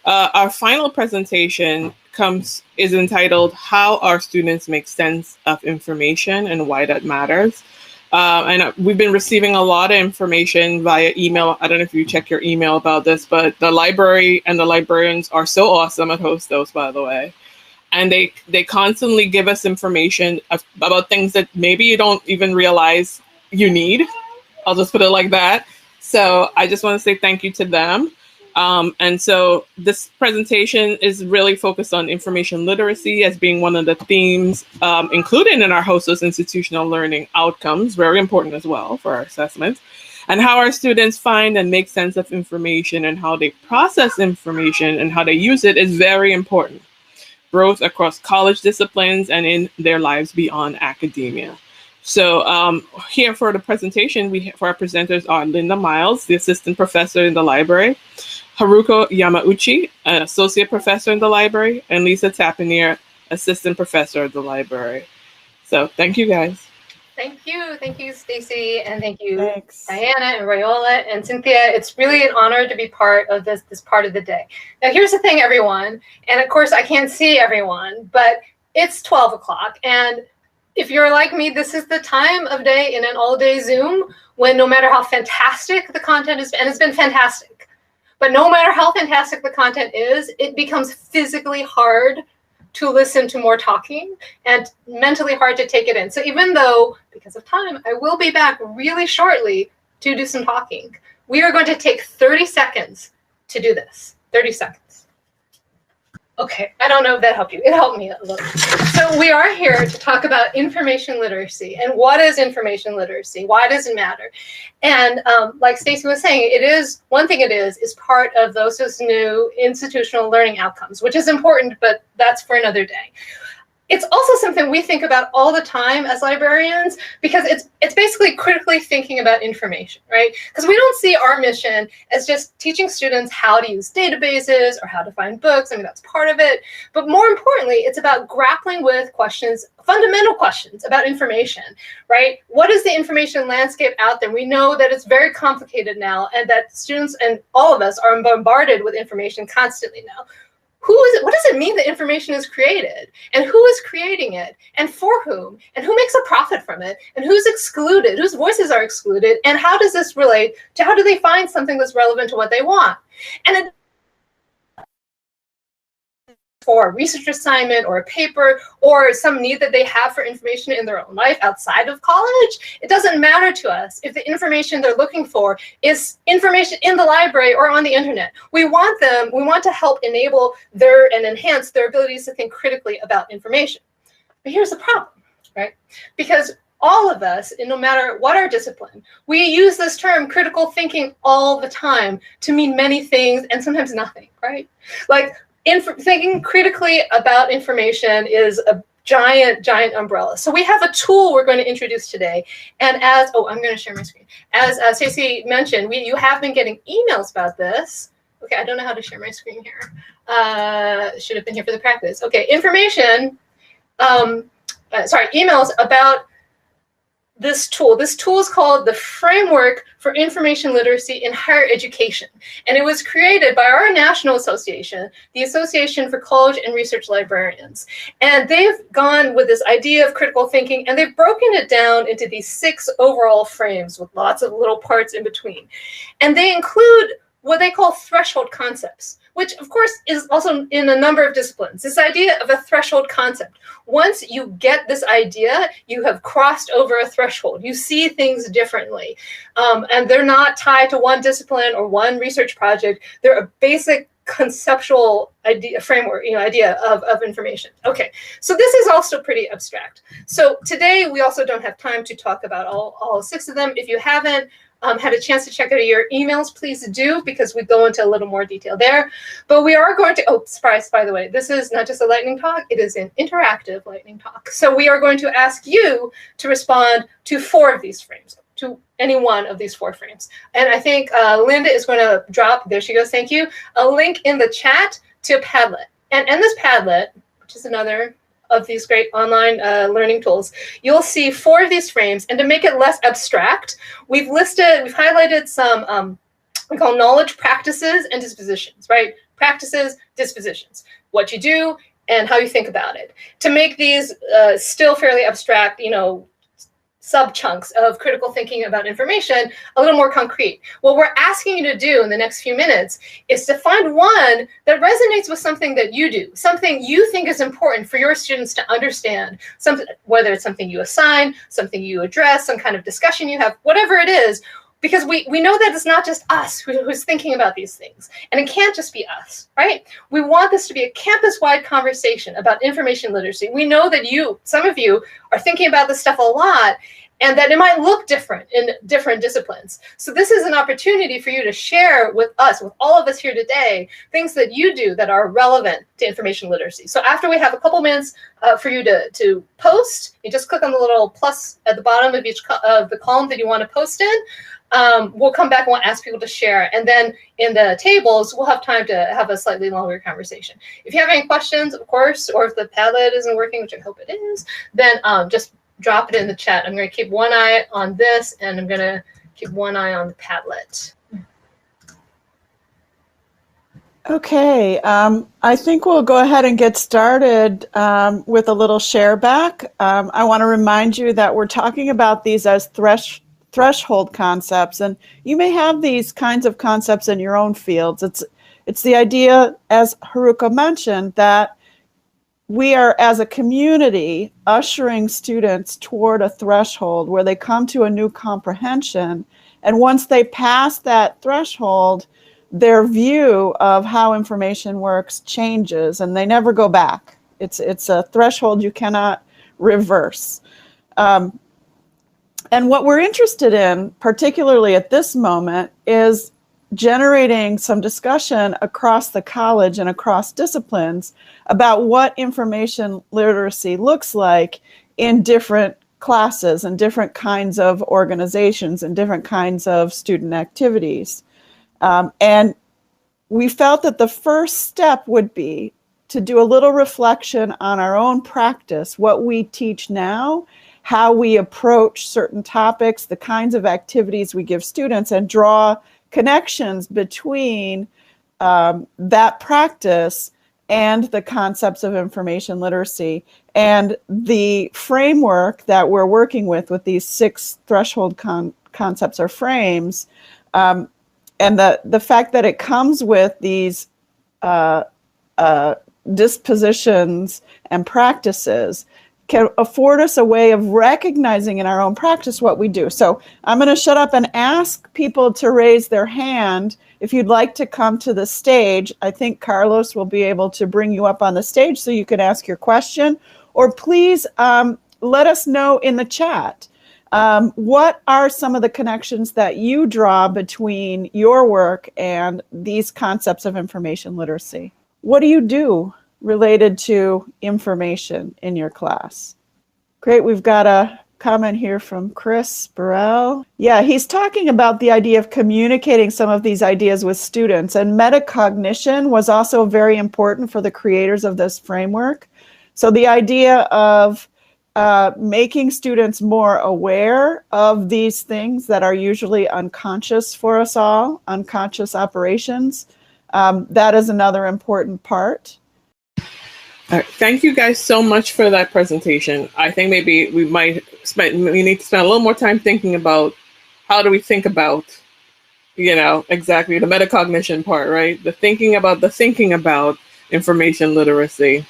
Our final presentation is entitled "How Our Students Make Sense of Information and Why That Matters." And we've been receiving a lot of information via email. I don't know if you check your email about this, but the library and the librarians are so awesome at host those, by the way. And they constantly give us information about things that maybe you don't even realize you need. I'll just put it like that. So I just want to say thank you to them. And so this presentation is really focused on information literacy as being one of the themes included in our hostess institutional learning outcomes, very important as well for our assessments, and how our students find and make sense of information and how they process information and how they use it is very important. Growth across college disciplines and in their lives beyond academia. So here for the presentation, for our presenters are Linda Miles, the assistant professor in the library, Haruko Yamauchi, an associate professor in the library, and Lisa Tappeiner, assistant professor at the library. So thank you, guys. Thank you, Stacy, and thank you, Thanks. Diana and Rayola and Cynthia. It's really an honor to be part of this part of the day. Now, here's the thing, everyone, and of course, I can't see everyone, but it's 12 o'clock, and if you're like me, this is the time of day in an all-day Zoom when no matter how fantastic the content is, and it's been fantastic, but no matter how fantastic the content is, it becomes physically hard to listen to more talking and mentally hard to take it in. So even though, because of time, I will be back really shortly to do some talking, we are going to take 30 seconds to do this. 30 seconds. Okay, I don't know if that helped you. It helped me a little. So we are here to talk about information literacy and what is information literacy? Why does it matter? And like Stacy was saying, it is part of those new institutional learning outcomes, which is important, but that's for another day. It's also something we think about all the time as librarians because it's basically critically thinking about information, right? Because we don't see our mission as just teaching students how to use databases or how to find books. I mean, that's part of it. But more importantly, it's about grappling with questions, fundamental questions about information, right? What is the information landscape out there? We know that it's very complicated now and that students and all of us are bombarded with information constantly now. Who is it? What does it mean that information is created? And who is creating it? And for whom? And who makes a profit from it? And who's excluded? Whose voices are excluded? And how does this relate to how do they find something that's relevant to what they want? And for a research assignment or a paper or some need that they have for information in their own life outside of college, it doesn't matter to us if the information they're looking for is information in the library or on the internet. We want to help enable and enhance their abilities to think critically about information. But here's the problem, right? Because all of us, and no matter what our discipline, we use this term critical thinking all the time to mean many things and sometimes nothing, right? Like, thinking critically about information is a giant umbrella. So we have a tool we're going to introduce today. And I'm going to share my screen. As Stacey mentioned, you have been getting emails about this. Okay, I don't know how to share my screen here. Should have been here for the practice. Okay, emails about this tool. This tool is called the Framework for Information Literacy in Higher Education. And it was created by our national association, the Association for College and Research Librarians. And they've gone with this idea of critical thinking, and they've broken it down into these 6 overall frames with lots of little parts in between. And they include what they call threshold concepts, which of course is also in a number of disciplines. This idea of a threshold concept. Once you get this idea, you have crossed over a threshold. You see things differently. And they're not tied to one discipline or one research project. They're a basic conceptual framework of information. Okay, so this is also pretty abstract. So today we also don't have time to talk about all 6 of them. If you haven't had a chance to check out your emails, please do, because we go into a little more detail there. But we are going to, surprise, by the way, this is not just a lightning talk, it is an interactive lightning talk. So we are going to ask you to respond to 4 of these frames, to any one of these 4 frames. And I think Linda is going to drop, there she goes, thank you, a link in the chat to a Padlet. And in this Padlet, which is another of these great online learning tools, you'll see 4 of these frames. And to make it less abstract, we've highlighted some we call knowledge practices and dispositions, right? practices, dispositions, what you do, and how you think about it. To make these still fairly abstract, sub-chunks of critical thinking about information a little more concrete. What we're asking you to do in the next few minutes is to find one that resonates with something that you do, something you think is important for your students to understand, whether it's something you assign, something you address, some kind of discussion you have, whatever it is, because we know that it's not just us who's thinking about these things, and it can't just be us, right? We want this to be a campus-wide conversation about information literacy. We know that some of you are thinking about this stuff a lot, and that it might look different in different disciplines. So this is an opportunity for you to share with us, with all of us here today, things that you do that are relevant to information literacy. So after we have a couple minutes for you to post, you just click on the little plus at the bottom of each of the column that you want to post in. We'll come back and we'll ask people to share. And then in the tables, we'll have time to have a slightly longer conversation. If you have any questions, of course, or if the Padlet isn't working, which I hope it is, then just drop it in the chat. I'm going to keep one eye on this, and I'm going to keep one eye on the Padlet. Okay, I think we'll go ahead and get started with a little share back. I want to remind you that we're talking about these as threshold concepts, and you may have these kinds of concepts in your own fields. It's the idea, as Haruko mentioned, that we are, as a community, ushering students toward a threshold where they come to a new comprehension, and once they pass that threshold, their view of how information works changes, and they never go back. It's a threshold you cannot reverse. And what we're interested in, particularly at this moment, is generating some discussion across the college and across disciplines about what information literacy looks like in different classes and different kinds of organizations and different kinds of student activities. And we felt that the first step would be to do a little reflection on our own practice, what we teach now, how we approach certain topics, the kinds of activities we give students, and draw connections between that practice and the concepts of information literacy. And the framework that we're working with these 6 threshold concepts or frames, and the fact that it comes with these dispositions and practices can afford us a way of recognizing in our own practice what we do. So I'm going to shut up and ask people to raise their hand if you'd like to come to the stage. I think Carlos will be able to bring you up on the stage so you can ask your question. Or please let us know in the chat. What are some of the connections that you draw between your work and these concepts of information literacy? What do you do related to information in your class? Great, we've got a comment here from Chris Burrell. Yeah, he's talking about the idea of communicating some of these ideas with students, and metacognition was also very important for the creators of this framework. So the idea of making students more aware of these things that are usually unconscious for us all, unconscious operations, that is another important part. All right. Thank you guys so much for that presentation. I think maybe we need to spend a little more time thinking about how do we think about, exactly the metacognition part, right? The thinking about information literacy.